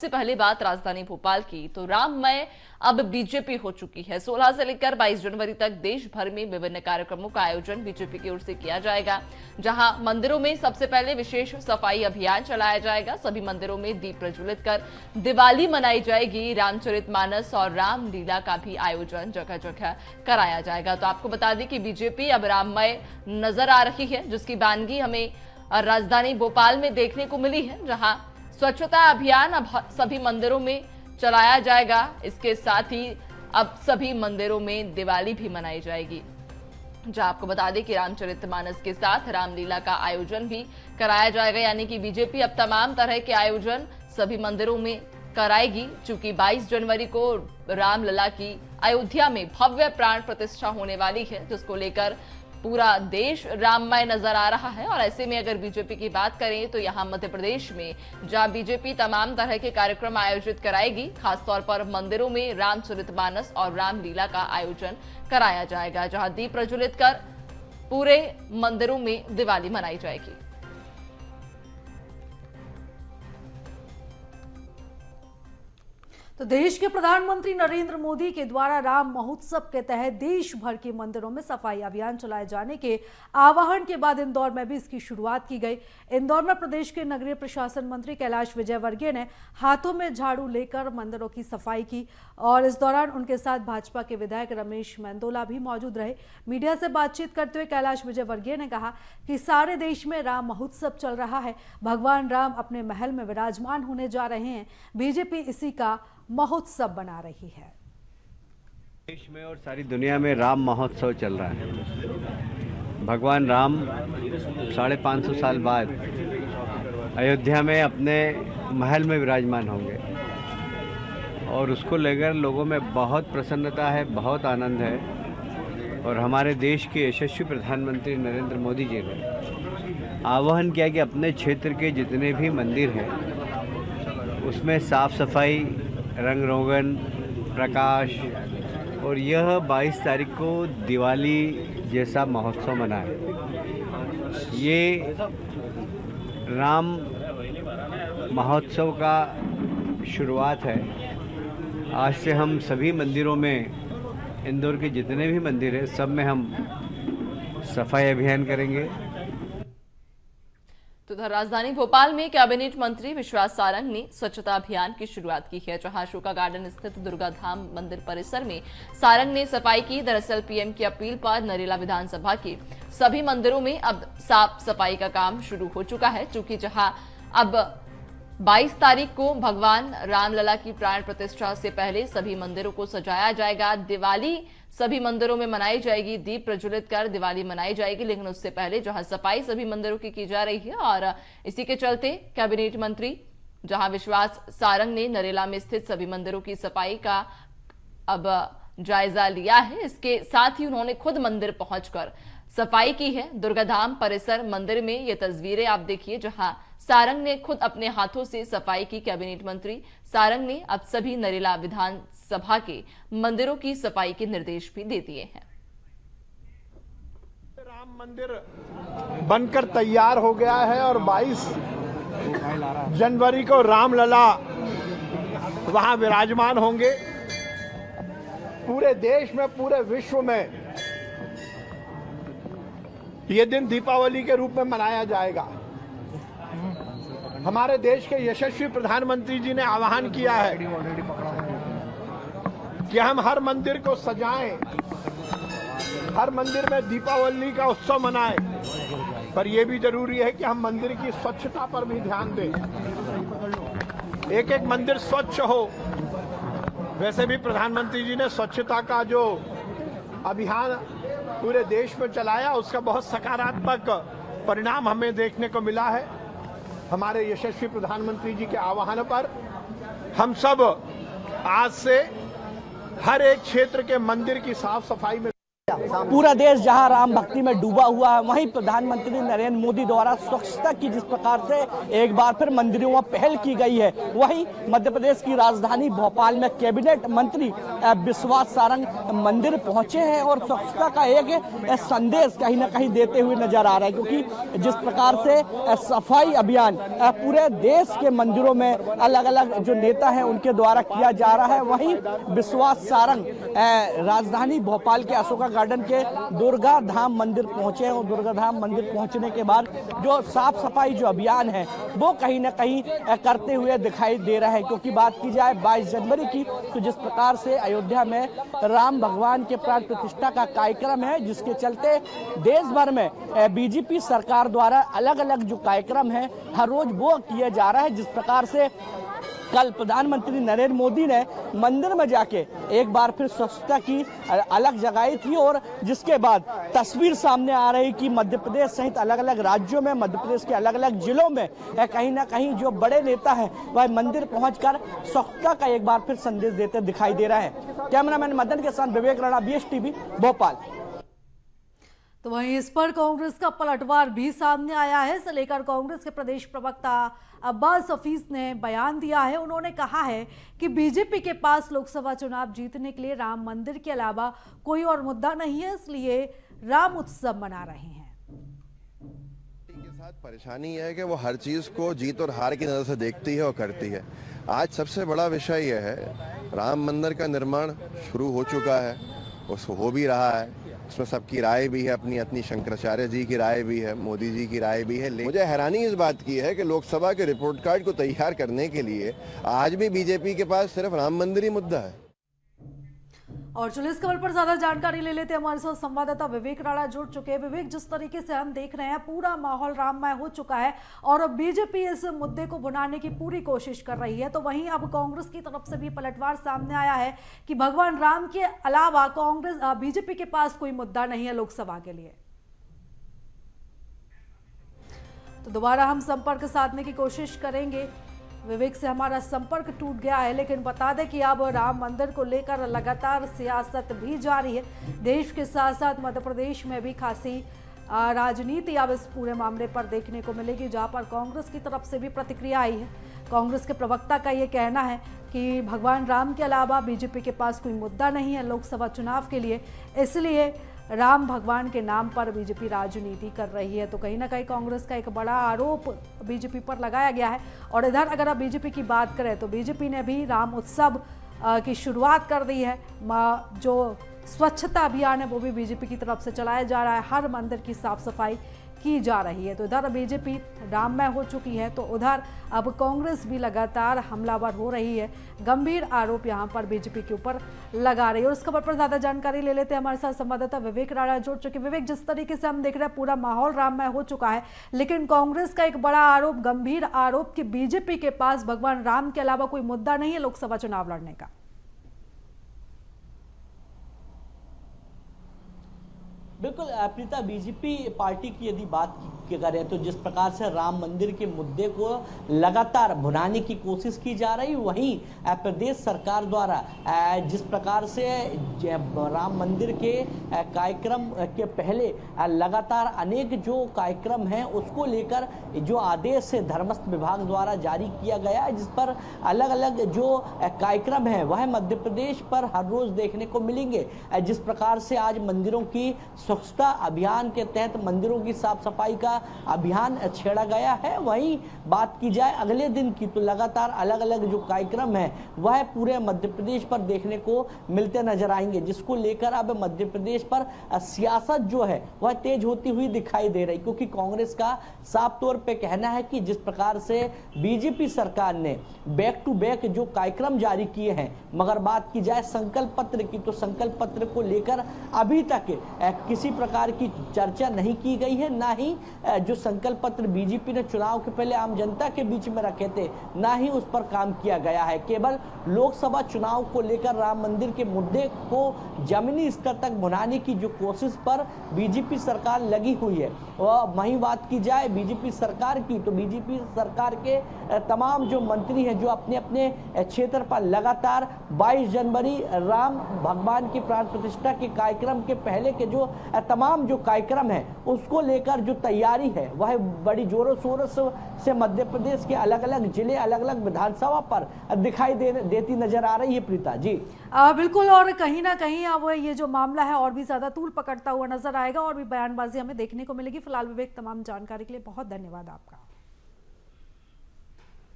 सबसे पहली बात राजधानी भोपाल की, तो राममय अब बीजेपी हो चुकी है। 16 से लेकर 22 जनवरी तक देश भर में विभिन्न कार्यक्रमों का आयोजन बीजेपी की ओर से किया जाएगा, जहां मंदिरों में सबसे पहले विशेष सफाई अभियान चलाया जाएगा। सभी मंदिरों में दीप प्रज्वलित कर दिवाली मनाई जाएगी। रामचरितमानस और रामलीला का भी आयोजन जगह जगह कराया जाएगा। तो आपको बता दें कि बीजेपी अब राममय नजर आ रही है, जिसकी बानगी हमें राजधानी भोपाल में देखने को मिली है, जहां स्वच्छता अभियान अब सभी मंदिरों में चलाया जाएगा। इसके साथ ही अब सभी मंदिरों में दिवाली भी मनाई जाएगी। जहां आपको बता दें कि रामचरितमानस के साथ रामलीला का आयोजन भी कराया जाएगा, यानी कि बीजेपी अब तमाम तरह के आयोजन सभी मंदिरों में कराएगी। चूंकि 22 जनवरी को रामलला की अयोध्या में भव्य प्राण प्रतिष्ठा होने वाली है, जिसको लेकर पूरा देश राममय नजर आ रहा है। और ऐसे में अगर बीजेपी की बात करें तो यहां मध्य प्रदेश में जहां बीजेपी तमाम तरह के कार्यक्रम आयोजित कराएगी, खासतौर पर मंदिरों में रामचरितमानस और रामलीला का आयोजन कराया जाएगा, जहां दीप प्रज्वलित कर पूरे मंदिरों में दिवाली मनाई जाएगी। तो देश के प्रधानमंत्री नरेंद्र मोदी के द्वारा राम महोत्सव के तहत देश भर के मंदिरों में सफाई अभियान चलाए जाने के आह्वान के बाद इंदौर में भी इसकी शुरुआत की गई। इंदौर में प्रदेश के नगरीय प्रशासन मंत्री कैलाश विजयवर्गीय ने हाथों में झाड़ू लेकर मंदिरों की सफाई की और इस दौरान उनके साथ भाजपा के विधायक रमेश मेंदोला भी मौजूद रहे। मीडिया से बातचीत करते हुए कैलाश विजयवर्गीय ने कहा कि सारे देश में राम महोत्सव चल रहा है, भगवान राम अपने महल में विराजमान होने जा रहे हैं, बीजेपी इसी का महोत्सव बना रही है। देश में और सारी दुनिया में राम महोत्सव चल रहा है। भगवान राम 550 साल बाद अयोध्या में अपने महल में विराजमान होंगे और उसको लेकर लोगों में बहुत प्रसन्नता है, बहुत आनंद है। और हमारे देश के यशस्वी प्रधानमंत्री नरेंद्र मोदी जी ने आह्वान किया कि अपने क्षेत्र के जितने भी मंदिर हैं उसमें साफ सफाई, रंग रोगन, प्रकाश और यह 22 तारीख को दिवाली जैसा महोत्सव मनाए। ये राम महोत्सव का शुरुआत है। आज से हम सभी मंदिरों में, इंदौर के जितने भी मंदिर हैं सब में हम सफाई अभियान करेंगे। तो उधर राजधानी भोपाल में कैबिनेट मंत्री विश्वास सारंग ने स्वच्छता अभियान की शुरुआत की है, जहां अशोका गार्डन स्थित दुर्गा धाम मंदिर परिसर में सारंग ने सफाई की। दरअसल पीएम की अपील पर नरेला विधानसभा के सभी मंदिरों में अब साफ सफाई का काम शुरू हो चुका है, चूंकि जहां अब 22 तारीख को भगवान रामलला की प्राण प्रतिष्ठा से पहले सभी मंदिरों को सजाया जाएगा। दिवाली सभी मंदिरों में मनाई जाएगी, दीप प्रज्वलित कर दिवाली मनाई जाएगी, लेकिन उससे पहले जहां सफाई सभी मंदिरों की जा रही है। और इसी के चलते कैबिनेट मंत्री जहां विश्वास सारंग ने नरेला में स्थित सभी मंदिरों की सफाई का अब जायजा लिया है। इसके साथ ही उन्होंने खुद मंदिर पहुंचकर सफाई की है। दुर्गाधाम परिसर मंदिर में ये तस्वीरें आप देखिए, जहां सारंग ने खुद अपने हाथों से सफाई की। कैबिनेट मंत्री सारंग ने अब सभी नरेला विधानसभा के मंदिरों की सफाई के निर्देश भी दे दिए हैं। राम मंदिर बनकर तैयार हो गया है और 22 जनवरी को रामलला वहां विराजमान होंगे। पूरे देश में, पूरे विश्व में ये दिन दीपावली के रूप में मनाया जाएगा। हमारे देश के यशस्वी प्रधानमंत्री जी ने आह्वान किया है कि हम हर मंदिर को सजाएं, हर मंदिर में दीपावली का उत्सव मनाएं, पर यह भी जरूरी है कि हम मंदिर की स्वच्छता पर भी ध्यान दें, एक एक मंदिर स्वच्छ हो। वैसे भी प्रधानमंत्री जी ने स्वच्छता का जो अभियान पूरे देश में चलाया, उसका बहुत सकारात्मक परिणाम हमें देखने को मिला है। हमारे यशस्वी प्रधानमंत्री जी के आह्वान पर हम सब आज से हर एक क्षेत्र के मंदिर की साफ सफाई में पूरा देश जहां राम भक्ति में डूबा हुआ है, वहीं प्रधानमंत्री नरेंद्र मोदी द्वारा स्वच्छता की जिस प्रकार से एक बार फिर मंदिरों में पहल की गई है, वहीं मध्य प्रदेश की राजधानी भोपाल में कैबिनेट मंत्री विश्वास सारंग मंदिर पहुंचे हैं और स्वच्छता का एक संदेश कहीं ना कहीं देते हुए नजर आ रहा है, क्योंकि जिस प्रकार से सफाई अभियान पूरे देश के मंदिरों में अलग अलग जो नेता हैं उनके द्वारा किया जा रहा है, वहीं विश्वास सारंग राजधानी भोपाल के अशोका गार्डन के दुर्गा धाम मंदिर पहुंचे हैं और दुर्गा धाम मंदिर पहुंचने के बाद जो साफ सफाई जो अभियान है वो कहीं ना कहीं करते हुए दिखाई दे रहा है। क्योंकि बात की जाए 22 जनवरी की, तो जिस प्रकार से अयोध्या में राम भगवान के प्राण प्रतिष्ठा का कार्यक्रम है, जिसके चलते देश भर में बीजेपी सरकार द्वारा अलग अलग जो कार्यक्रम है हर रोज वो किया जा रहा है। जिस प्रकार से कल प्रधानमंत्री नरेंद्र मोदी ने मंदिर में जाके एक बार फिर स्वच्छता की अलग जगाई थी और जिसके बाद तस्वीर सामने आ रही कि मध्य प्रदेश सहित अलग अलग राज्यों में, मध्य प्रदेश के अलग अलग जिलों में कहीं ना कहीं जो बड़े नेता हैं वह मंदिर पहुंचकर स्वच्छता का एक बार फिर संदेश देते दिखाई दे रहे हैं। कैमरामैन मदन के साथ विवेक राणा, BSTV भोपाल। तो वहीं इस पर कांग्रेस का पलटवार भी सामने आया है। इसे लेकर कांग्रेस के प्रदेश प्रवक्ता अब्बास हफीज ने बयान दिया है। उन्होंने कहा है कि बीजेपी के पास लोकसभा चुनाव जीतने के लिए राम मंदिर के अलावा कोई और मुद्दा नहीं है, इसलिए राम उत्सव मना रहे हैं। के साथ परेशानी यह है कि वो हर चीज को जीत और हार की नजर से देखती है और करती है। आज सबसे बड़ा विषय यह है, राम मंदिर का निर्माण शुरू हो चुका है, उसको हो भी रहा है, उसमें सबकी राय भी है, अपनी शंकराचार्य जी की राय भी है, मोदी जी की राय भी है। मुझे हैरानी इस बात की है कि लोकसभा के रिपोर्ट कार्ड को तैयार करने के लिए आज भी बीजेपी के पास सिर्फ राम मंदिर ही मुद्दा है। और चलिए इस खबर पर ज्यादा जानकारी ले लेते हैं। हमारे साथ संवाददाता विवेक राणा जुड़ चुके हैं। विवेक, जिस तरीके से हम देख रहे हैं पूरा माहौल राममय हो चुका है और अब बीजेपी इस मुद्दे को भुनाने की पूरी कोशिश कर रही है, तो वहीं अब कांग्रेस की तरफ से भी पलटवार सामने आया है कि भगवान राम के अलावा बीजेपी के पास कोई मुद्दा नहीं है लोकसभा के लिए। तो दोबारा हम संपर्क साधने की कोशिश करेंगे। विवेक से हमारा संपर्क टूट गया है, लेकिन बता दें कि अब राम मंदिर को लेकर लगातार सियासत भी जारी है। देश के साथ साथ मध्य प्रदेश में भी खासी राजनीति अब इस पूरे मामले पर देखने को मिलेगी, जहां पर कांग्रेस की तरफ से भी प्रतिक्रिया आई है। कांग्रेस के प्रवक्ता का ये कहना है कि भगवान राम के अलावा बीजेपी के पास कोई मुद्दा नहीं है लोकसभा चुनाव के लिए, इसलिए राम भगवान के नाम पर बीजेपी राजनीति कर रही है। तो कहीं ना कहीं कांग्रेस का एक बड़ा आरोप बीजेपी पर लगाया गया है। और इधर अगर आप बीजेपी की बात करें तो बीजेपी ने भी राम उत्सव की शुरुआत कर दी है। जो स्वच्छता अभियान है वो भी बीजेपी की तरफ से चलाया जा रहा है, हर मंदिर की साफ सफाई की जा रही है। तो इधर बीजेपी राममय हो चुकी है, तो उधर अब कांग्रेस भी लगातार हमलावर हो रही है, गंभीर आरोप यहां पर बीजेपी के ऊपर लगा रही है। और इस खबर पर ज्यादा जानकारी ले लेते हैं। हमारे साथ संवाददाता विवेक राणा जुड़ चुके। विवेक, जिस तरीके से हम देख रहे हैं पूरा माहौल राममय हो चुका है, लेकिन कांग्रेस का एक बड़ा आरोप, गंभीर आरोप कि बीजेपी के पास भगवान राम के अलावा कोई मुद्दा नहीं है लोकसभा चुनाव लड़ने का। बिल्कुल प्रीता, बीजेपी पार्टी की यदि बात करें तो जिस प्रकार से राम मंदिर के मुद्दे को लगातार भुनाने की कोशिश की जा रही, वहीं प्रदेश सरकार द्वारा जिस प्रकार से राम मंदिर के कार्यक्रम के पहले लगातार अनेक जो कार्यक्रम हैं उसको लेकर जो आदेश धर्मस्थ विभाग द्वारा जारी किया गया है, जिस पर अलग अलग जो कार्यक्रम है वह मध्य प्रदेश पर हर रोज देखने को मिलेंगे। जिस प्रकार से आज मंदिरों की स्वच्छता अभियान के तहत मंदिरों की साफ सफाई का अभियान छेड़ा गया है, वहीं बात की जाए अगले दिन की तो लगातार अलग अलग जो कार्यक्रम है वह पूरे मध्य प्रदेश पर देखने को मिलते नजर आएंगे, जिसको लेकर अब मध्य प्रदेश पर सियासत जो है वह तेज होती हुई दिखाई दे रही। क्योंकि कांग्रेस का साफ तौर पे कहना है कि जिस प्रकार से बीजेपी सरकार ने बैक टू बैक जो कार्यक्रम जारी किए हैं, मगर बात की जाए संकल्प पत्र की तो संकल्प पत्र को लेकर अभी तक किसी प्रकार की चर्चा नहीं की गई है, ना ही जो संकल्प पत्र बीजेपी ने चुनाव के पहले आम जनता के बीच में रखे थे, ना ही उस पर काम किया गया है। केवल लोकसभा चुनाव को लेकर राम मंदिर के मुद्दे को जमीनी स्तर तक भुनाने की जो कोशिश पर बीजेपी सरकार लगी हुई है। वहीं बात की जाए बीजेपी सरकार की, तो बीजेपी सरकार के तमाम जो मंत्री हैं जो अपने अपने क्षेत्र पर लगातार 22 जनवरी राम भगवान की प्राण प्रतिष्ठा के कार्यक्रम के पहले के जो तमाम जो कार्यक्रम है उसको लेकर जो तैयारी है वह बड़ी जोरों शोरों से मध्य प्रदेश के अलग अलग जिले, अलग अलग विधानसभा पर दिखाई देती नजर आ रही है। प्रीता जी बिल्कुल, और कहीं ना कहीं अब ये जो मामला है और भी ज्यादा तूल पकड़ता हुआ नजर आएगा और भी बयानबाजी हमें देखने को मिलेगी। फिलहाल विवेक, तमाम जानकारी के लिए बहुत धन्यवाद आपका।